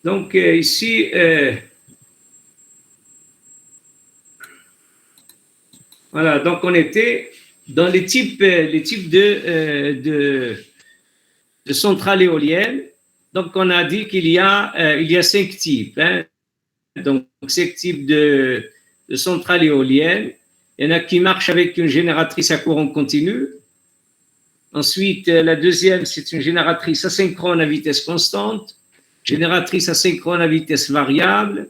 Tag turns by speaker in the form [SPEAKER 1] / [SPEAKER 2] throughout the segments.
[SPEAKER 1] Donc, ici, voilà, donc on était dans les types de centrales éoliennes. Donc, on a dit qu'il y a 5 types. Hein. Donc, 5 types de centrales éoliennes. Il y en a qui marchent avec une génératrice à courant continu. Ensuite, la deuxième, c'est une génératrice asynchrone à vitesse constante, génératrice asynchrone à vitesse variable,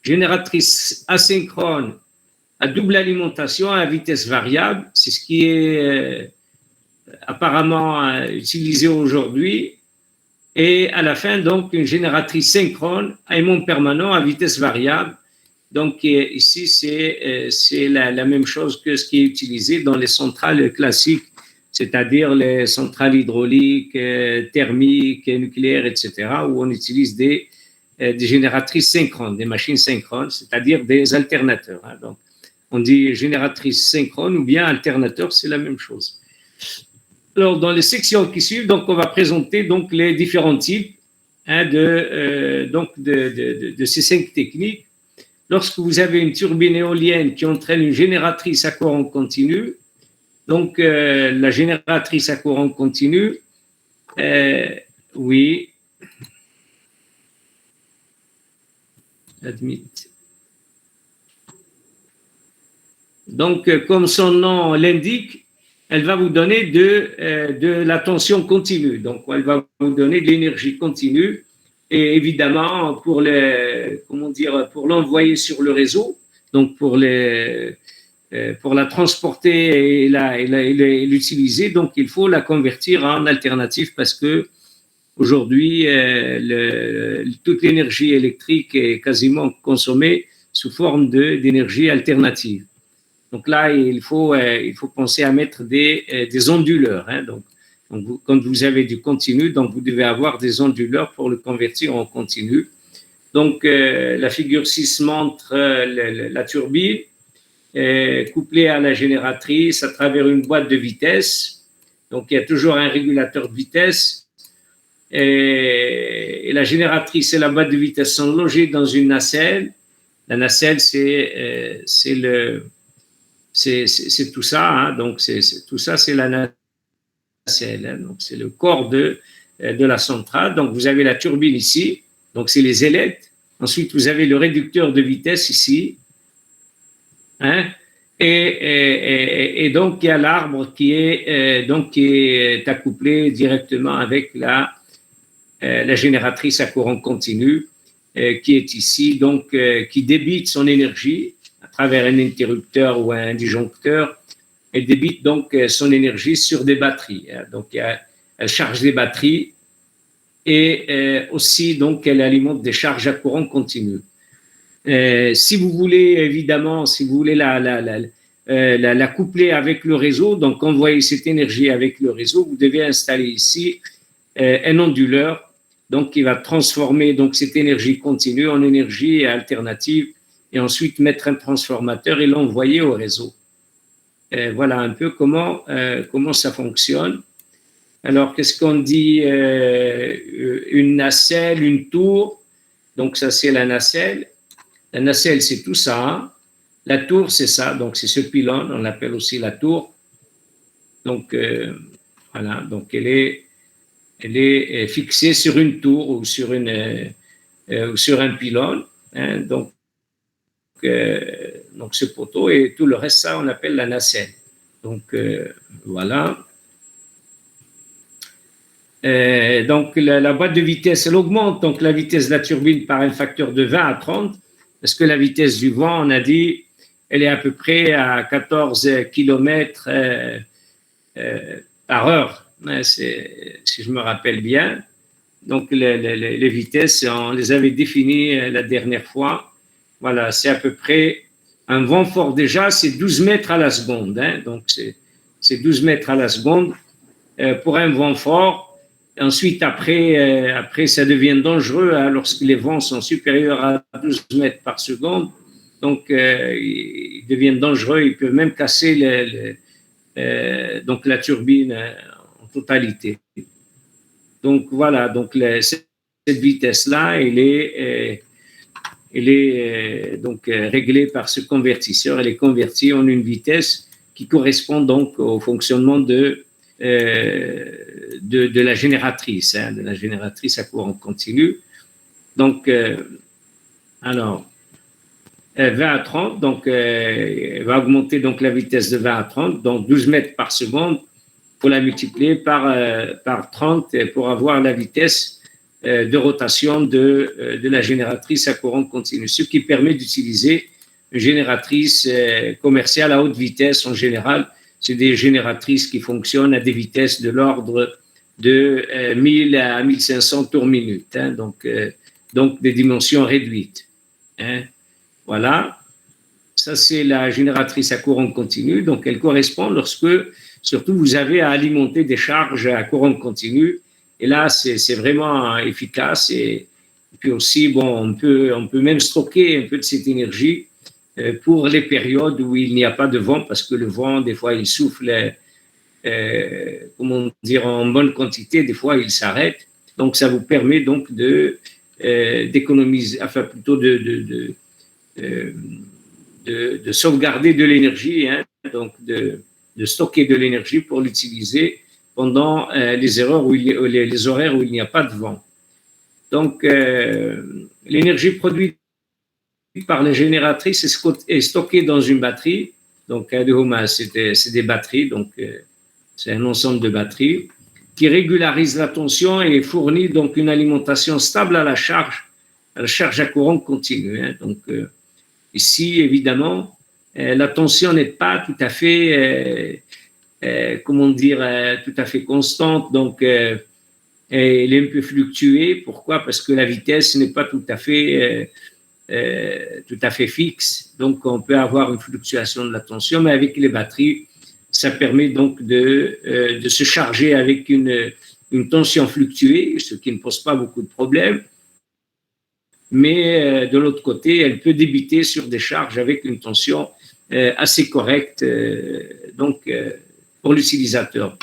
[SPEAKER 1] génératrice asynchrone à double alimentation à vitesse variable. C'est ce qui est apparemment utilisé aujourd'hui. Et à la fin, donc, une génératrice synchrone à aimant permanent à vitesse variable. Donc, ici, c'est la même chose que ce qui est utilisé dans les centrales classiques, c'est-à-dire les centrales hydrauliques, thermiques, nucléaires, etc., où on utilise des génératrices synchrones, des machines synchrones, c'est-à-dire des alternateurs. Hein. Donc, on dit génératrice synchrone ou bien alternateur, c'est la même chose. Alors, dans les sections qui suivent, donc, on va présenter donc, les différents types hein, de ces 5 techniques. Lorsque vous avez une turbine éolienne qui entraîne une génératrice à courant continu, donc la génératrice à courant continu, oui, admit. Donc, comme son nom l'indique, elle va vous donner de la tension continue. Donc, elle va vous donner de l'énergie continue. Et évidemment, pour l'envoyer sur le réseau, donc pour la transporter et l'utiliser, donc il faut la convertir en alternative parce que aujourd'hui, toute l'énergie électrique est quasiment consommée sous forme d'énergie alternative. Donc là, il faut penser à mettre des onduleurs. Hein. Donc quand vous avez du continu, donc vous devez avoir des onduleurs pour le convertir en continu. Donc, la figure 6 montre la turbine couplée à la génératrice à travers une boîte de vitesse. Donc, il y a toujours un régulateur de vitesse. Et la génératrice et la boîte de vitesse sont logées dans une nacelle. La nacelle, c'est tout ça. Hein. Donc, tout ça, c'est la nacelle. Hein. Donc, c'est le corps de la centrale. Donc, vous avez la turbine ici. Donc, c'est les ailettes. Ensuite, vous avez le réducteur de vitesse ici. Hein? Et donc, il y a l'arbre qui est accouplé directement avec la génératrice à courant continu qui est ici, donc qui débite son énergie à travers un interrupteur ou un disjoncteur. Elle débite donc son énergie sur des batteries. Hein? Donc, elle charge des batteries et aussi, donc, elle alimente des charges à courant continu. Si vous voulez, évidemment, la coupler avec le réseau, donc envoyer cette énergie avec le réseau, vous devez installer ici un onduleur, donc qui va transformer donc cette énergie continue en énergie alternative et ensuite mettre un transformateur et l'envoyer au réseau. Voilà un peu comment ça fonctionne. Alors, qu'est-ce qu'on dit une nacelle, une tour. Donc, ça, c'est la nacelle. La nacelle, c'est tout ça. La tour, c'est ça. Donc, c'est ce pylône. On l'appelle aussi la tour. Donc, voilà. Donc, elle est fixée sur une tour ou sur un pylône. Hein. Donc, ce poteau et tout le reste, ça, on appelle la nacelle. Donc, voilà. Donc, la boîte de vitesse, elle augmente donc la vitesse de la turbine par un facteur de 20 à 30, parce que la vitesse du vent, on a dit, elle est à peu près à 14 km par heure, hein, si je me rappelle bien. Donc, les vitesses, on les avait définies la dernière fois. Voilà, c'est à peu près un vent fort déjà, c'est 12 mètres à la seconde. Hein, donc, c'est 12 mètres à la seconde pour un vent fort. Ensuite, après, ça devient dangereux hein, lorsque les vents sont supérieurs à 12 mètres par seconde. Donc, ils deviennent dangereux. Ils peuvent même casser donc la turbine en totalité. Donc, voilà. Donc, cette vitesse-là, elle est donc réglée par ce convertisseur. Elle est convertie en une vitesse qui correspond donc au fonctionnement de la génératrice, de la génératrice à courant continu. Donc, alors, 20 à 30, donc elle va augmenter donc la vitesse de 20 à 30, donc 12 mètres par seconde, pour la multiplier par 30 pour avoir la vitesse de rotation de la génératrice à courant continu, ce qui permet d'utiliser une génératrice commerciale à haute vitesse en général. C'est des génératrices qui fonctionnent à des vitesses de l'ordre de 1000 à 1500 tours minute, donc des dimensions réduites. Voilà, ça c'est la génératrice à courant continu, donc elle correspond lorsque, surtout, vous avez à alimenter des charges à courant continu, et là c'est vraiment efficace, et puis aussi, bon, on peut même stocker un peu de cette énergie pour les périodes où il n'y a pas de vent, parce que le vent, des fois, il souffle, comment dire, en bonne quantité, des fois, il s'arrête, donc ça vous permet donc d'économiser, enfin plutôt de sauvegarder de l'énergie, donc de stocker de l'énergie pour l'utiliser pendant les horaires où il n'y a pas de vent. Donc, l'énergie produite par les génératrices est stockée dans une batterie. Donc, c'est des batteries, donc c'est un ensemble de batteries qui régularise la tension et fournit donc une alimentation stable à la charge à courant continu. Donc, ici, évidemment, la tension n'est pas tout à fait, tout à fait constante. Donc, elle est un peu fluctuée. Pourquoi? Parce que la vitesse n'est pas tout à fait fixe. Donc, on peut avoir une fluctuation de la tension, mais avec les batteries, ça permet donc de se charger avec une tension fluctuée, ce qui ne pose pas beaucoup de problèmes. Mais de l'autre côté, elle peut débiter sur des charges avec une tension assez correcte pour l'utilisateur.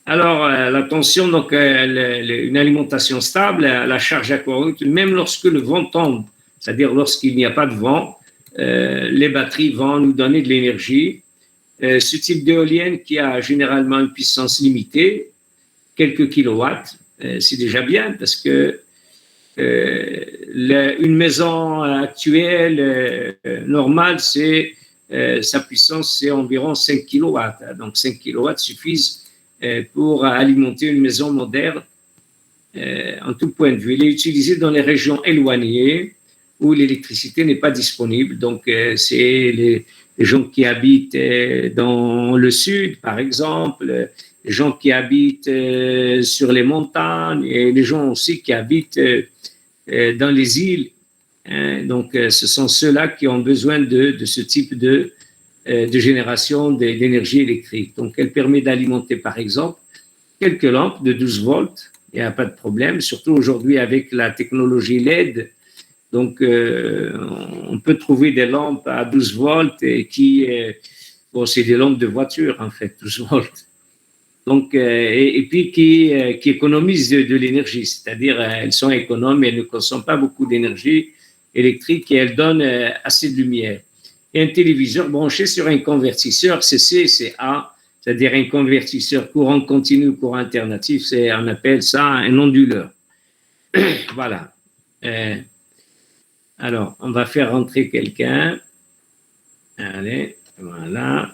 [SPEAKER 1] Alors, la tension, donc, une alimentation stable, la charge à courant, même lorsque le vent tombe, c'est-à-dire lorsqu'il n'y a pas de vent, les batteries vont nous donner de l'énergie. Ce type d'éolienne qui a généralement une puissance limitée, quelques kilowatts, c'est déjà bien parce que une maison actuelle normale, sa puissance, c'est environ 5 kilowatts. Donc 5 kilowatts suffisent pour alimenter une maison moderne en tout point de vue. Il est utilisé dans les régions éloignées où l'électricité n'est pas disponible. Donc c'est les gens qui habitent dans le sud, par exemple, les gens qui habitent sur les montagnes et les gens aussi qui habitent dans les îles. Donc, ce sont ceux-là qui ont besoin de ce type de génération d'énergie électrique. Donc, elle permet d'alimenter, par exemple, quelques lampes de 12 volts. Il n'y a pas de problème, surtout aujourd'hui avec la technologie LED. Donc, on peut trouver des lampes à 12 volts et c'est des lampes de voiture, en fait, 12 volts. Donc, et puis qui économisent de l'énergie, c'est-à-dire elles sont économes et elles ne consomment pas beaucoup d'énergie électrique et elles donnent assez de lumière. Et un téléviseur branché sur un convertisseur CC/CA, c'est-à-dire un convertisseur courant continu, courant alternatif, on appelle ça un onduleur. Voilà. Alors, on va faire rentrer quelqu'un. Allez, voilà.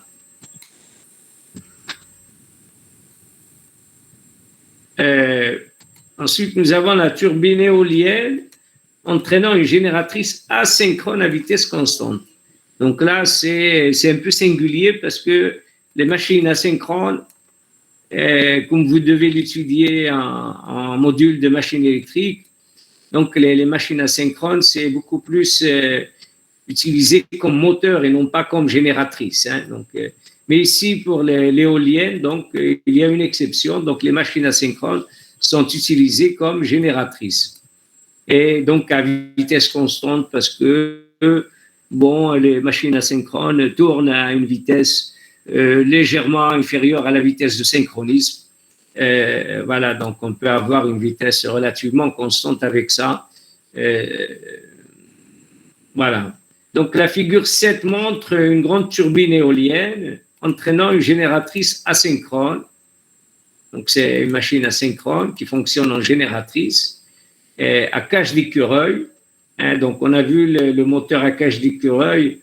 [SPEAKER 1] Ensuite, nous avons la turbine éolienne entraînant une génératrice asynchrone à vitesse constante. Donc là, c'est un peu singulier parce que les machines asynchrones, comme vous devez l'étudier en module de machine électrique, donc les machines asynchrones, c'est beaucoup plus utilisé comme moteur et non pas comme génératrice. Donc, mais ici, pour l'éolienne, donc, il y a une exception. Donc, les machines asynchrones sont utilisées comme génératrices. Et donc, à vitesse constante, parce que, les machines asynchrones tournent à une vitesse légèrement inférieure à la vitesse de synchronisme. Voilà, donc on peut avoir une vitesse relativement constante avec ça. Voilà. Donc la figure 7 montre une grande turbine éolienne entraînant une génératrice asynchrone. Donc c'est une machine asynchrone qui fonctionne en génératrice à cage d'écureuil. Donc on a vu le moteur à cage d'écureuil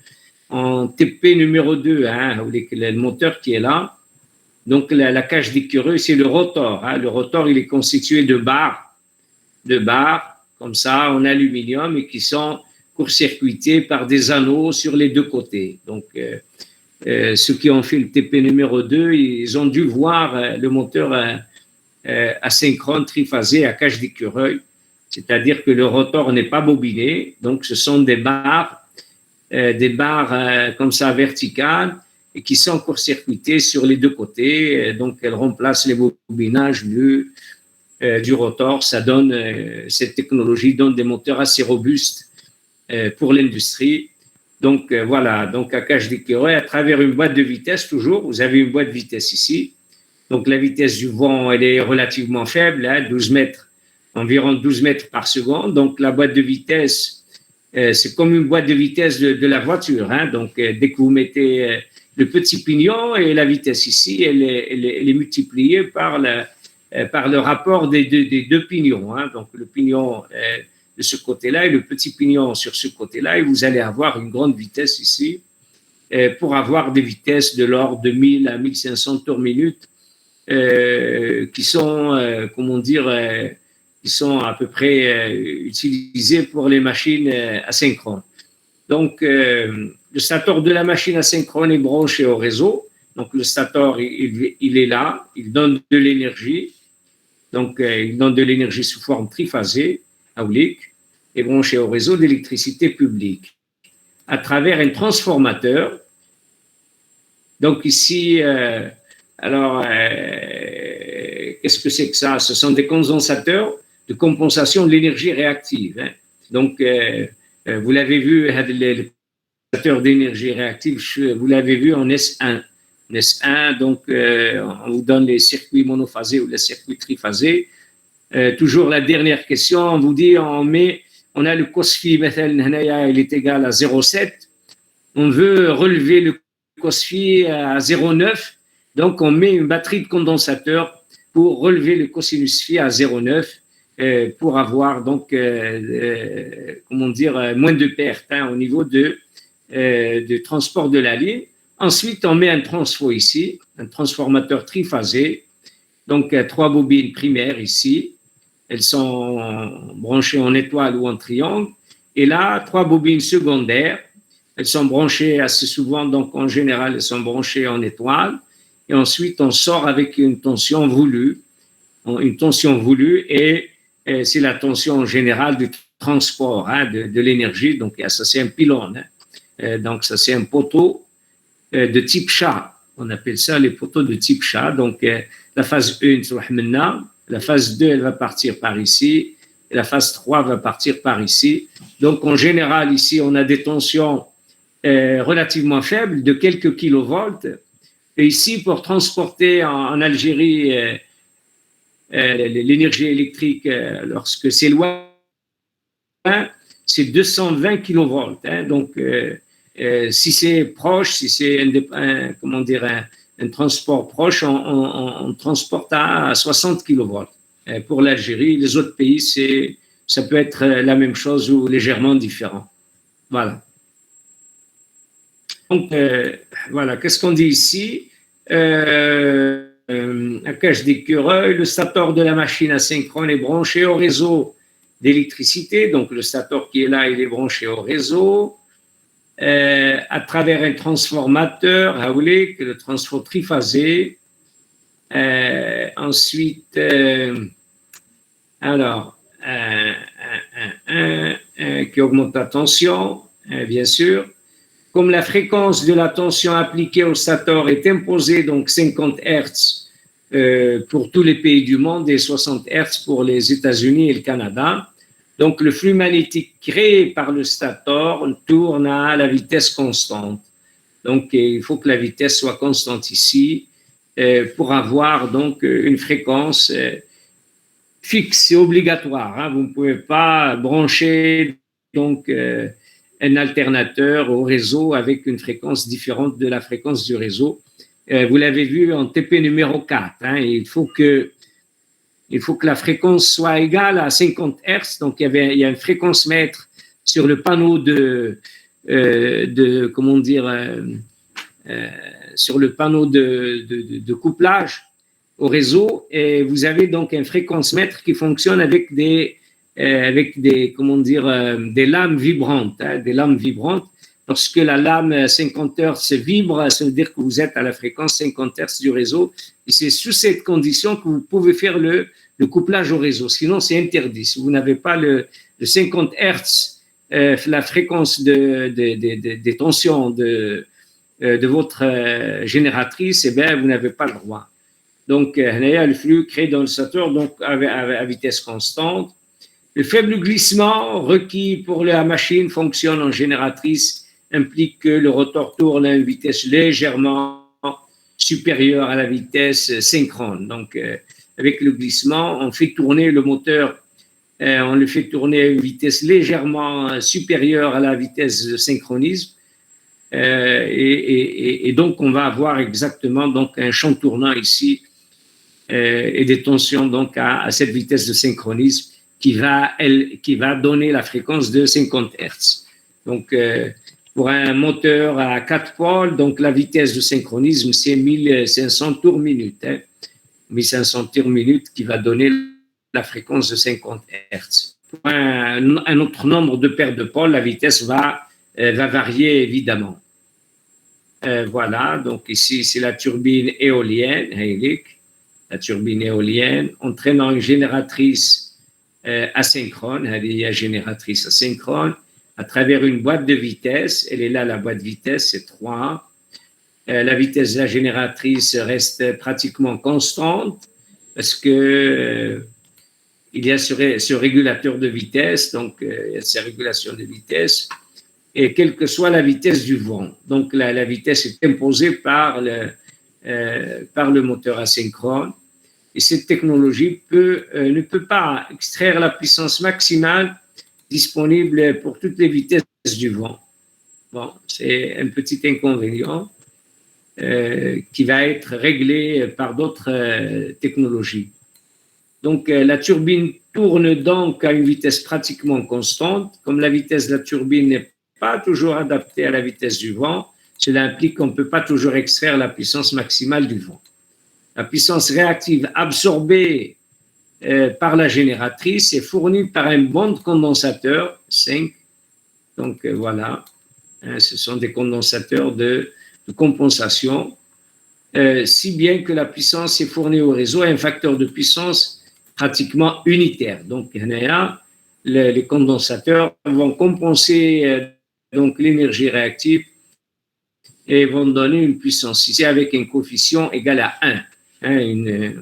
[SPEAKER 1] en TP numéro 2, le moteur qui est là. Donc la cage d'écureuil, c'est le rotor. Le rotor, il est constitué de barres comme ça en aluminium et qui sont court-circuités par des anneaux sur les deux côtés. Donc ceux qui ont fait le TP numéro 2, ils ont dû voir le moteur asynchrone triphasé à cage d'écureuil, c'est-à-dire que le rotor n'est pas bobiné, donc ce sont des barres comme ça verticales et qui sont court-circuitées sur les deux côtés, donc elles remplacent les bobinages du rotor. Ça donne, cette technologie donne des moteurs assez robustes pour l'industrie. Donc voilà, donc à cage d'écureuil, à travers une boîte de vitesse toujours, vous avez une boîte de vitesse ici. Donc la vitesse du vent, elle est relativement faible, 12 mètres, environ 12 mètres par seconde. Donc la boîte de vitesse, c'est comme une boîte de vitesse de la voiture. Donc dès que vous mettez le petit pignon et la vitesse ici, elle est multipliée par le rapport des deux pignons. Donc le pignon de ce côté-là et le petit pignon sur ce côté-là, et vous allez avoir une grande vitesse ici pour avoir des vitesses de l'ordre de 1000 à 1500 tours minute qui sont, qui sont à peu près utilisées pour les machines asynchrones. Donc, le stator de la machine asynchrone est branché au réseau. Donc, le stator, il est là, il donne de l'énergie. Donc, il donne de l'énergie sous forme triphasée, AULIC, est branché au réseau d'électricité publique à travers un transformateur. Donc, ici, qu'est-ce que c'est que ça? Ce sont des condensateurs de compensation de l'énergie réactive. Donc, vous l'avez vu, le condensateur d'énergie réactive, vous l'avez vu en S1. En S1, donc, on vous donne les circuits monophasés ou les circuits triphasés. Toujours la dernière question, on vous dit, on a le COSFI, il est égal à 0,7. On veut relever le COSFI à 0,9. Donc, on met une batterie de condensateur pour relever le cosinus phi à 0,9 pour avoir donc, moins de pertes au niveau de transport de la ligne. Ensuite, on met un transfo ici, un transformateur triphasé, donc 3 bobines primaires ici. Elles sont branchées en étoile ou en triangle. Et là, 3 bobines secondaires. Elles sont branchées assez souvent, donc en général, elles sont branchées en étoile. Et ensuite, on sort avec une tension voulue. Et c'est la tension générale du transport de l'énergie. Donc, ça, c'est un pylône. Donc, ça, c'est un poteau de type chat. On appelle ça les poteaux de type chat. Donc, la phase 1, la phase 2, elle va partir par ici. Et la phase 3 va partir par ici. Donc, en général, ici, on a des tensions relativement faibles de quelques kilovolts. Et ici, pour transporter en Algérie l'énergie électrique, lorsque c'est loin, c'est 220 kilovolts. Donc, si c'est proche, si c'est un transport proche, on transporte à 60 kilovolts. Pour l'Algérie, les autres pays, ça peut être la même chose ou légèrement différent. Voilà. Donc, voilà, qu'est-ce qu'on dit ici? À cage d'écureuil, le stator de la machine asynchrone est branché au réseau d'électricité. Donc, le stator qui est là, il est branché au réseau à travers un transformateur, le transfo triphasé. Ensuite, qui augmente la tension, bien sûr. Comme la fréquence de la tension appliquée au stator est imposée, donc 50 Hz pour tous les pays du monde et 60 Hz pour les États-Unis et le Canada. Donc, le flux magnétique créé par le stator tourne à la vitesse constante. Donc, il faut que la vitesse soit constante ici. pour avoir donc une fréquence fixe et obligatoire. Hein. Vous ne pouvez pas brancher donc un alternateur au réseau avec une fréquence différente de la fréquence du réseau. Vous l'avez vu en TP numéro 4. Hein, il faut que la fréquence soit égale à 50 Hz. Donc, il y a un fréquence mètre sur le panneau sur le panneau de couplage au réseau. Et vous avez donc un fréquence mètre qui fonctionne avec des lames vibrantes. Hein, des lames vibrantes. Lorsque la lame 50 Hz vibre, ça veut dire que vous êtes à la fréquence 50 Hz du réseau. Et c'est sous cette condition que vous pouvez faire le couplage au réseau. Sinon, c'est interdit. Si vous n'avez pas le 50 Hz, la fréquence des tensions de votre génératrice, eh bien, vous n'avez pas le droit. Donc, le flux créé dans le sateur donc à vitesse constante. Le faible glissement requis pour la machine fonctionne en génératrice implique que le rotor tourne à une vitesse légèrement supérieure à la vitesse synchrone. Donc, avec le glissement, on fait tourner le moteur, on le fait tourner à une vitesse légèrement supérieure à la vitesse de synchronisme. Et donc, on va avoir exactement donc, un champ tournant ici et des tensions donc, à cette vitesse de synchronisme qui va donner la fréquence de 50 Hz. Donc, pour un moteur à 4 pôles, donc la vitesse de synchronisme, c'est 1500 tours minute. Hein, 1500 tours minute qui va donner la fréquence de 50 Hz. Pour un autre nombre de paires de pôles, la vitesse va varier évidemment. Voilà, donc ici, c'est la turbine éolienne, la turbine éolienne, entraînant une génératrice asynchrone, il y a génératrice asynchrone, à travers une boîte de vitesse. Elle est là, la boîte de vitesse, c'est 3. La vitesse de la génératrice reste pratiquement constante parce que il y a ce régulateur de vitesse, donc il y a cette régulation de vitesse, et quelle que soit la vitesse du vent. Donc la vitesse est imposée par le moteur asynchrone. Et cette technologie ne peut pas extraire la puissance maximale disponible pour toutes les vitesses du vent. Bon, c'est un petit inconvénient qui va être réglé par d'autres technologies. Donc, la turbine tourne donc à une vitesse pratiquement constante. Comme la vitesse de la turbine n'est pas toujours adaptée à la vitesse du vent, cela implique qu'on ne peut pas toujours extraire la puissance maximale du vent. La puissance réactive absorbée par la génératrice est fournie par un banc de condensateurs, 5. Donc, voilà, hein, ce sont des condensateurs de compensation, si bien que la puissance est fournie au réseau à un facteur de puissance pratiquement unitaire. Donc, les condensateurs vont compenser donc l'énergie réactive et vont donner une puissance ici avec un coefficient égal à 1. Hein,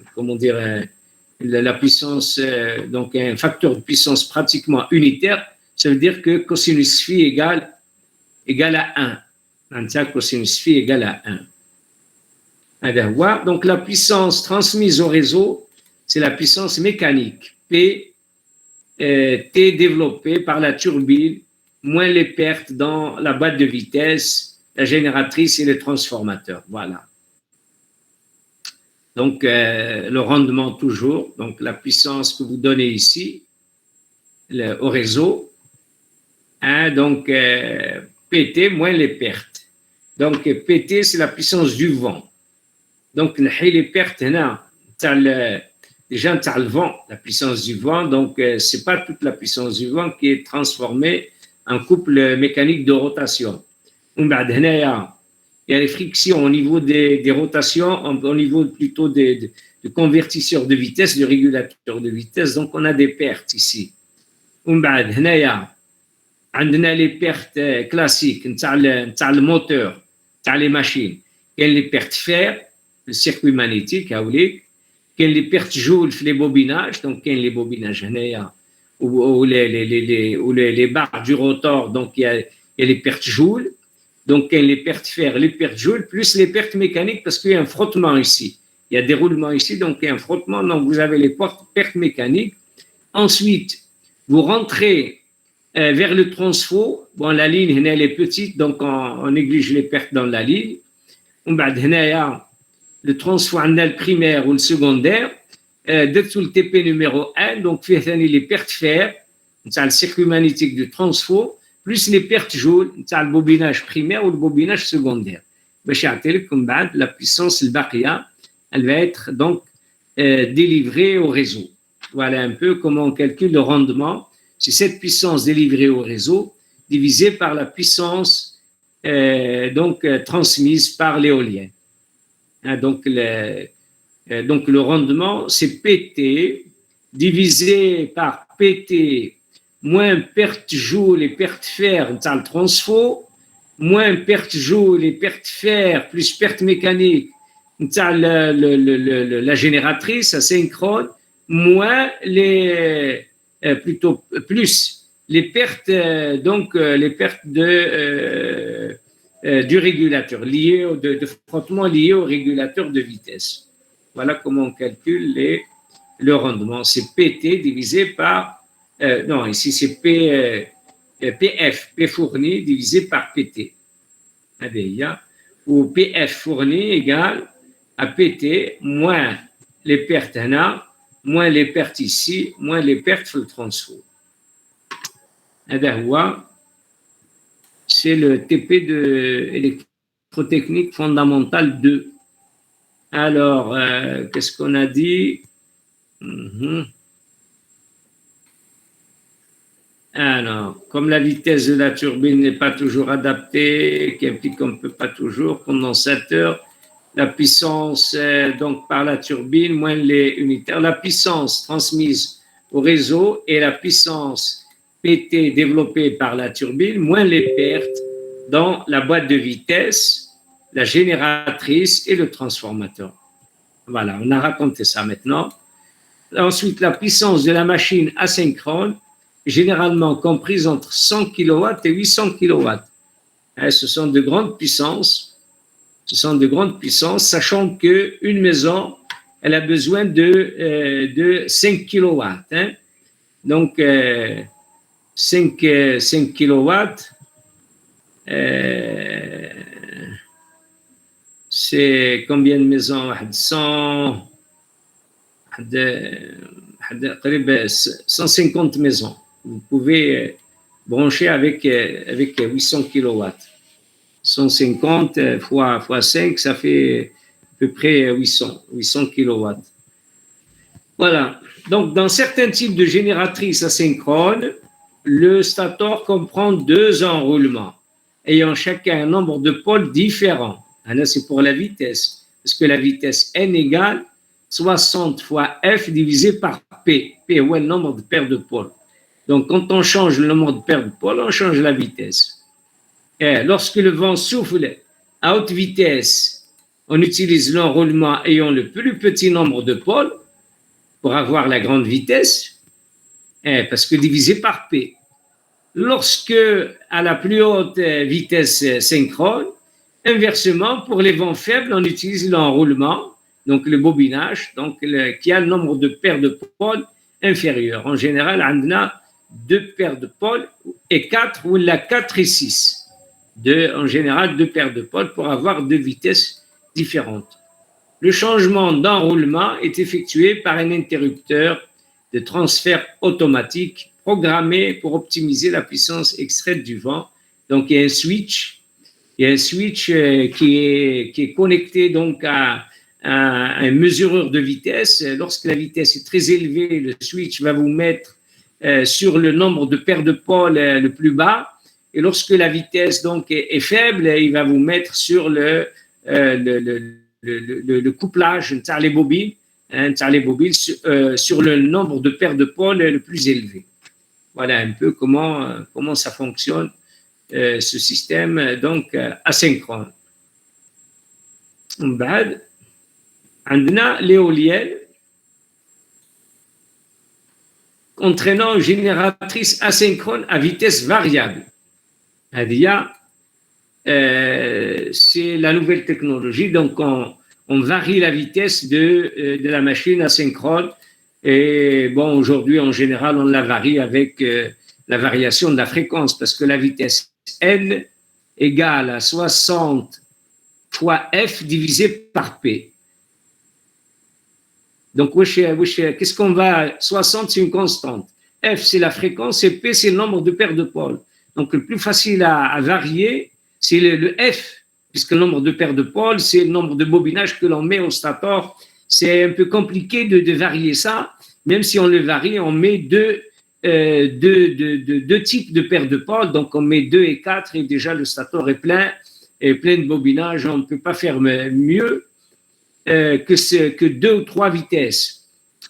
[SPEAKER 1] la puissance, donc un facteur de puissance pratiquement unitaire, ça veut dire que cosinus phi égale à 1. Cosinus phi égale à 1. Donc la puissance transmise au réseau, c'est la puissance mécanique, P, T développée par la turbine, moins les pertes dans la boîte de vitesse, la génératrice et le transformateur. Voilà. Donc, le rendement toujours, donc la puissance que vous donnez ici au réseau, hein, donc PT moins les pertes. Donc, PT, c'est la puissance du vent. Donc, les pertes, déjà, tu as le vent, la puissance du vent, donc ce n'est pas toute la puissance du vent qui est transformée en couple mécanique de rotation. Il y a les frictions au niveau des rotations, au niveau plutôt de convertisseurs de vitesse, de régulateurs de vitesse. Donc, on a des pertes ici. On a les pertes classiques, le moteur, les machines. Il y a les pertes fer, le circuit magnétique, il y a les pertes joules, les bobinages. Donc, il y a les bobinages, ou les barres du rotor. Donc, il y a les pertes joules. Donc, les pertes fer, les pertes joules, plus les pertes mécaniques, parce qu'il y a un frottement ici. il y a des roulements ici, donc il y a un frottement, donc vous avez les pertes mécaniques. Ensuite, vous rentrez vers le transfo. Bon, la ligne, elle est petite, donc on néglige les pertes dans la ligne. Le transfo, on a le primaire ou le secondaire. Dessous le TP numéro 1, donc les pertes fer, le circuit magnétique du transfo, plus les pertes joules, le bobinage primaire ou le bobinage secondaire. La puissance, le baria, elle va être donc délivrée au réseau. Voilà un peu comment on calcule le rendement. C'est cette puissance délivrée au réseau divisée par la puissance transmise par l'éolien. Donc le rendement, c'est PT divisé par PT moins perte joule et perte fer dans le transfo, moins perte joule et perte fer plus perte mécanique dans la génératrice asynchrone, moins plus les pertes les pertes du régulateur de frottement lié au régulateur de vitesse. Voilà comment on calcule le rendement. C'est PT divisé par non, ici c'est PF, P fourni divisé par PT. Ou PF fourni égale à PT moins les pertes là, moins les pertes ici, moins les pertes sur le transfo. C'est le TP de électrotechnique fondamentale 2. Alors, qu'est-ce qu'on a dit? Alors, comme la vitesse de la turbine n'est pas toujours adaptée, qui implique qu'on ne peut pas toujours, condensateur, la puissance donc par la turbine, moins les unitaires, la puissance transmise au réseau et la puissance PT développée par la turbine, moins les pertes dans la boîte de vitesse, la génératrice et le transformateur. Voilà, on a raconté ça maintenant. Ensuite, la puissance de la machine asynchrone, généralement comprise entre 100 kW et 800 kW. Ce sont de grandes puissances. Sachant qu'une maison, elle a besoin de 5 kW. Donc, 5 kW, c'est combien de maisons? 150 maisons. Vous pouvez brancher avec 800 kW. 150 fois 5, ça fait à peu près 800 kW. Voilà. Donc, dans certains types de génératrices asynchrones, le stator comprend 2 enroulements, ayant chacun un nombre de pôles différent. Là, c'est pour la vitesse, parce que la vitesse N égale 60 fois F divisé par P. P, ouais, le nombre de paires de pôles. Donc, quand on change le nombre de paires de pôles, on change la vitesse. Et lorsque le vent souffle à haute vitesse, on utilise l'enroulement ayant le plus petit nombre de pôles pour avoir la grande vitesse, parce que divisé par P. Lorsque, à la plus haute vitesse synchrone, inversement, pour les vents faibles, on utilise l'enroulement, donc le bobinage, qui a le nombre de paires de pôles inférieur. En général, on a 2 paires de pôles et 4 ou la 4 et 6. En général, 2 paires de pôles pour avoir 2 vitesses différentes. Le changement d'enroulement est effectué par un interrupteur de transfert automatique programmé pour optimiser la puissance extraite du vent. Donc, il y a un switch qui est connecté donc à un mesureur de vitesse. Lorsque la vitesse est très élevée, le switch va vous mettre sur le nombre de paires de pôles le plus bas. Et lorsque la vitesse donc est faible, il va vous mettre sur le couplage, les bobines, sur le nombre de paires de pôles le plus élevé. Voilà un peu comment ça fonctionne, ce système donc asynchrone. بعد عندنا l'éolienne entraînant une génératrice asynchrone à vitesse variable. C'est la nouvelle technologie. Donc, on varie la vitesse de la machine asynchrone. Et bon, aujourd'hui, en général, on la varie avec la variation de la fréquence, parce que la vitesse N égale à 60 fois F divisé par P. Donc, qu'est-ce qu'on va… 60, c'est une constante. F, c'est la fréquence, et P, c'est le nombre de paires de pôles. Donc, le plus facile à varier, c'est le F, puisque le nombre de paires de pôles, c'est le nombre de bobinages que l'on met au stator. C'est un peu compliqué de varier ça. Même si on le varie, on met deux types de paires de pôles. Donc, on met 2 et 4 et déjà le stator est plein de bobinages. On ne peut pas faire mieux que 2 ou 3 vitesses.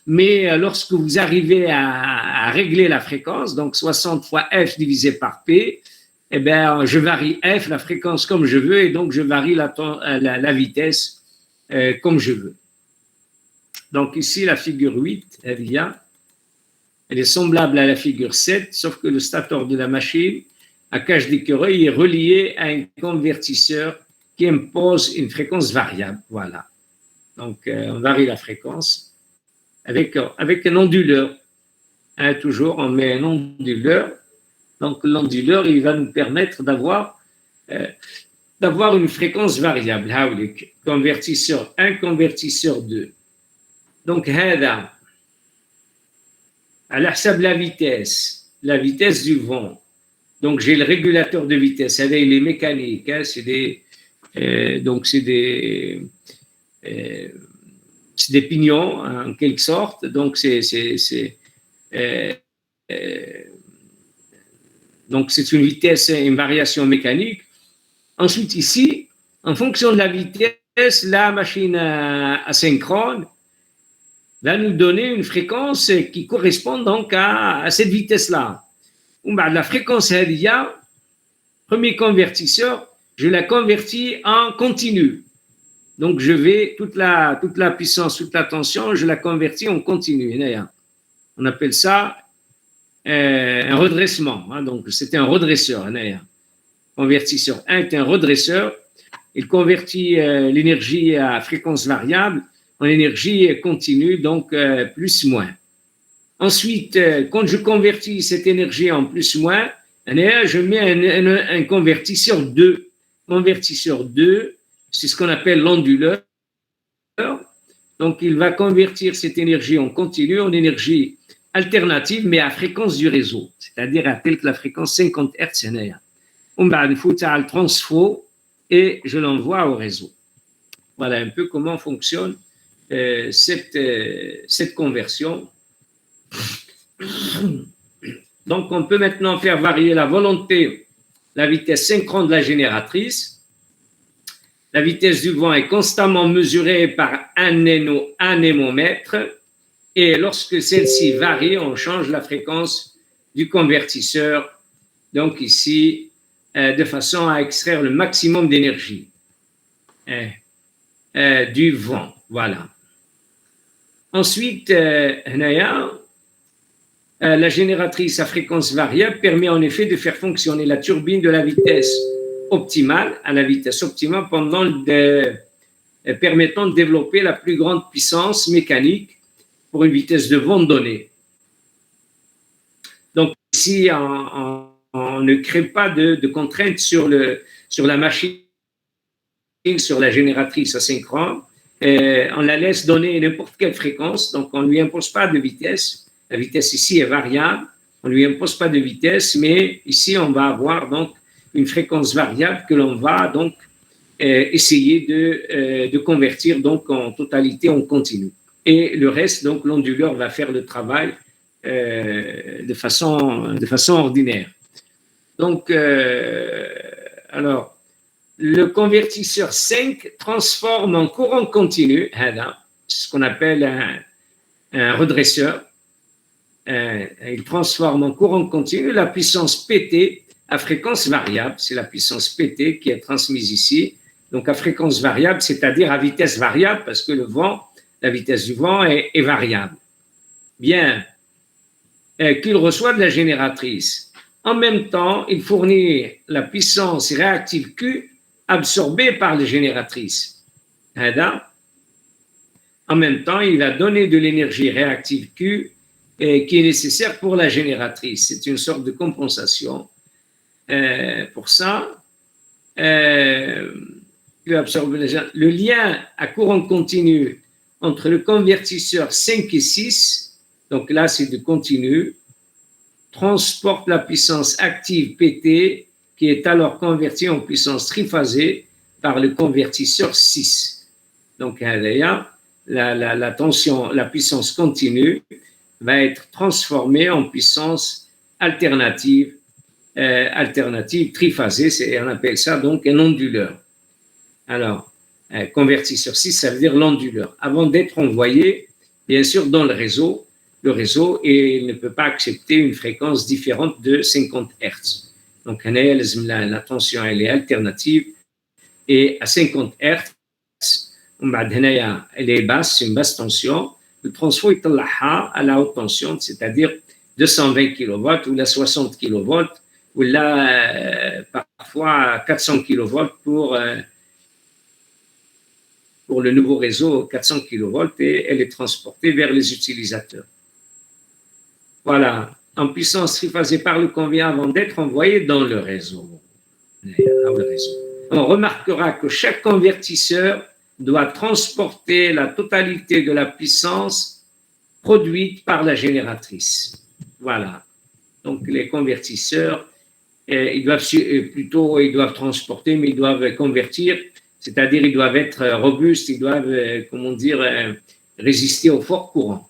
[SPEAKER 1] Mais lorsque vous arrivez à régler la fréquence, donc 60 fois F divisé par P, eh bien, je varie F, la fréquence, comme je veux, et donc je varie la vitesse comme je veux. Donc ici, la figure 8, elle est semblable à la figure 7, sauf que le stator de la machine à cage d'écureuil est relié à un convertisseur qui impose une fréquence variable. Voilà. Donc, on varie la fréquence avec un onduleur. Toujours, on met un onduleur. Donc, l'onduleur, il va nous permettre d'avoir une fréquence variable. Convertisseur 1, convertisseur 2. Donc, هذا على حسب la vitesse du vent. Donc, j'ai le régulateur de vitesse. Il est mécanique. C'est des pignons, en quelque sorte. Donc, donc, c'est une vitesse, une variation mécanique. Ensuite, ici, en fonction de la vitesse, la machine asynchrone va nous donner une fréquence qui correspond donc à cette vitesse-là. La fréquence RIA, premier convertisseur, je la convertis en continu. Donc, je vais, toute la puissance, toute la tension, je la convertis en continu. On appelle ça un redressement. Donc, c'est un redresseur. Convertisseur 1 est un redresseur. Il convertit l'énergie à fréquence variable en énergie continue, donc plus-moins. Ensuite, quand je convertis cette énergie en plus-moins, je mets un convertisseur 2. Convertisseur 2, c'est ce qu'on appelle l'onduleur. Donc, il va convertir cette énergie en continu, en énergie alternative, mais à fréquence du réseau, c'est-à-dire à telle que la fréquence 50 Hz. On va le transfo et je l'envoie au réseau. Voilà un peu comment fonctionne cette conversion. Donc, on peut maintenant faire varier la volonté, la vitesse synchrone de la génératrice. La vitesse du vent est constamment mesurée par un anémomètre et lorsque celle-ci varie, on change la fréquence du convertisseur, donc ici, de façon à extraire le maximum d'énergie du vent. Voilà. Ensuite, la génératrice à fréquence variable permet en effet de faire fonctionner la turbine de la vitesse optimale, à la vitesse optimale, permettant de développer la plus grande puissance mécanique pour une vitesse de vent donnée. Donc ici, on ne crée pas de contraintes sur la machine, sur la génératrice asynchrone. On la laisse donner n'importe quelle fréquence, donc on ne lui impose pas de vitesse. La vitesse ici est variable, on ne lui impose pas de vitesse, mais ici on va avoir donc une fréquence variable que l'on va donc essayer de convertir donc en totalité en continu. Et le reste, donc l'onduleur va faire le travail de façon ordinaire. Donc, alors, le convertisseur 5 transforme en courant continu, c'est ce qu'on appelle un redresseur. Il transforme en courant continu la puissance PT à fréquence variable. C'est la puissance PT qui est transmise ici. Donc, à fréquence variable, c'est-à-dire à vitesse variable, parce que la vitesse du vent est variable. Bien, qu'il reçoit de la génératrice. En même temps, il fournit la puissance réactive Q absorbée par la génératrice. en même temps, il va donner de l'énergie réactive Q qui est nécessaire pour la génératrice. C'est une sorte de compensation. Pour ça, le lien à courant continu entre le convertisseur 5 et 6, donc là c'est de continu, transporte la puissance active PT qui est alors convertie en puissance triphasée par le convertisseur 6. Donc la tension, la puissance continue va être transformée en puissance alternative triphasée, on appelle ça donc un onduleur. Alors, convertisseur 6, ça veut dire l'onduleur. Avant d'être envoyé, bien sûr, dans le réseau ne peut pas accepter une fréquence différente de 50 Hz. Donc, la tension, elle est alternative, et à 50 Hz, elle est basse, c'est une basse tension. Le transfo est à la haute tension, c'est-à-dire 220 kV ou la 60 kV, ou là, parfois 400 kV pour le nouveau réseau 400 kV, et elle est transportée vers les utilisateurs. Voilà, en puissance triphasée par le convient avant d'être envoyée dans le réseau. On remarquera que chaque convertisseur doit transporter la totalité de la puissance produite par la génératrice. Voilà. Donc les convertisseurs, ils doivent transporter, mais ils doivent convertir, c'est-à-dire ils doivent être robustes, ils doivent, résister aux forts courants.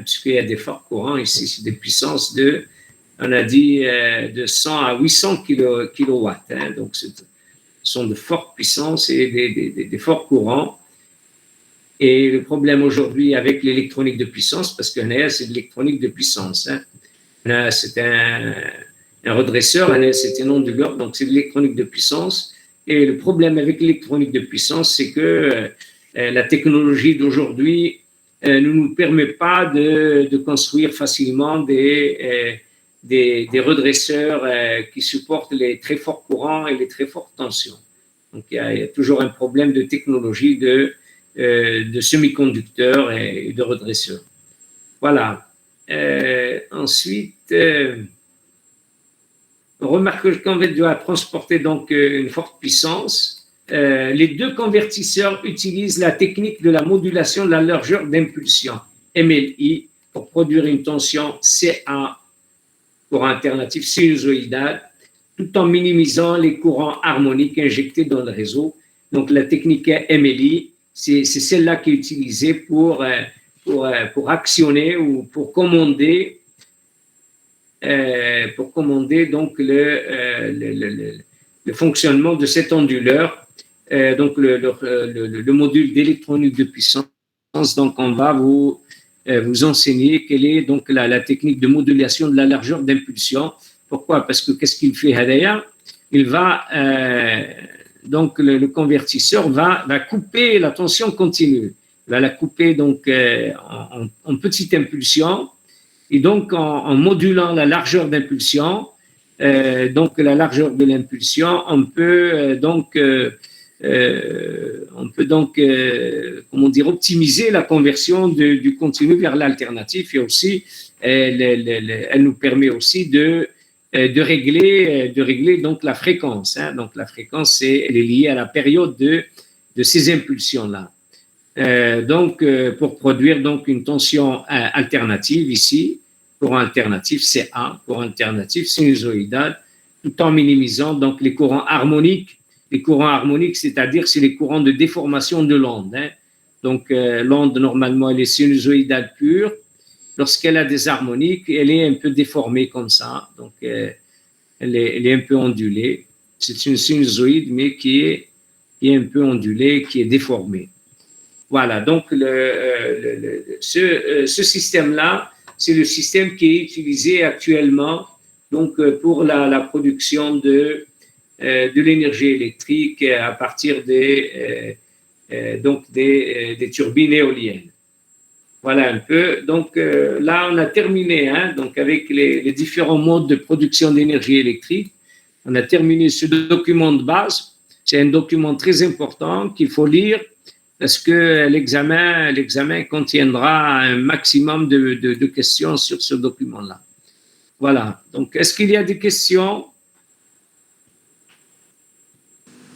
[SPEAKER 1] Puisqu'il y a des forts courants ici, c'est des puissances de 100 à 800 kilowatts. Donc ce sont de fortes puissances et des forts courants. Et le problème aujourd'hui avec l'électronique de puissance, parce que c'est de l'électronique de puissance. C'est un redresseur, c'est un onduleur, donc c'est de l'électronique de puissance. Et le problème avec l'électronique de puissance, c'est que la technologie d'aujourd'hui ne nous permet pas de construire facilement des redresseurs qui supportent les très forts courants et les très fortes tensions. Donc il y a toujours un problème de technologie de semi-conducteurs et de redresseurs. Voilà. Ensuite, on remarque que le convertisseur doit transporter donc une forte puissance. Les deux convertisseurs utilisent la technique de la modulation de la largeur d'impulsion, MLI, pour produire une tension CA, courant alternatif sinusoïdal, tout en minimisant les courants harmoniques injectés dans le réseau. Donc la technique MLI, c'est celle-là qui est utilisée pour actionner ou pour commander donc le fonctionnement de cet onduleur, donc le module d'électronique de puissance. Donc on va vous enseigner quelle est donc la technique de modulation de la largeur d'impulsion. Pourquoi? Parce que qu'est-ce qu'il fait derrière? Il va donc le convertisseur va couper la tension continue, il va la couper donc en petites impulsions, et donc en modulant la largeur d'impulsion, donc la largeur de l'impulsion, on peut optimiser la conversion du continu vers l'alternatif, et aussi elle nous permet aussi de régler donc la fréquence. Donc la fréquence, elle est liée à la période de ces impulsions-là. Pour produire donc une tension alternative ici, courant alternatif CA, courant alternatif sinusoïdal, tout en minimisant donc les courants harmoniques. Les courants harmoniques, c'est-à-dire c'est les courants de déformation de l'onde. Donc l'onde normalement elle est sinusoïdale pure. Lorsqu'elle a des harmoniques, elle est un peu déformée comme ça, donc elle est un peu ondulée. C'est une sinusoïde, mais qui est un peu ondulée, qui est déformée. Voilà, donc ce système-là, c'est le système qui est utilisé actuellement donc, pour la production de l'énergie électrique à partir des turbines éoliennes. Voilà un peu. Donc là, on a terminé donc avec les différents modes de production d'énergie électrique. On a terminé ce document de base. C'est un document très important qu'il faut lire parce que l'examen contiendra un maximum de questions sur ce document-là. Voilà. Donc, est-ce qu'il y a des questions?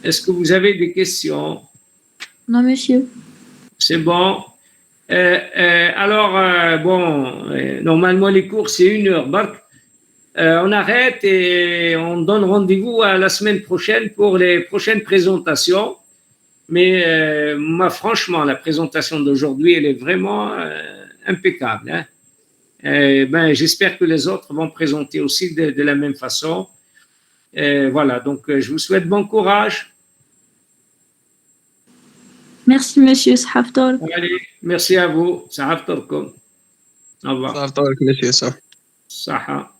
[SPEAKER 1] Est-ce que vous avez des questions?
[SPEAKER 2] Non, monsieur.
[SPEAKER 1] C'est bon. Normalement, les cours, c'est 1 heure. On arrête et on donne rendez-vous à la semaine prochaine pour les prochaines présentations. Mais moi, franchement, la présentation d'aujourd'hui, elle est vraiment impeccable. Hein. J'espère que les autres vont présenter aussi de la même façon. Voilà, donc je vous souhaite bon courage.
[SPEAKER 2] Merci, monsieur. Sahaftor.
[SPEAKER 1] Allez, merci à vous. Sahaftolkom. Au revoir.
[SPEAKER 3] صار طولك ماشي صح
[SPEAKER 1] Saha.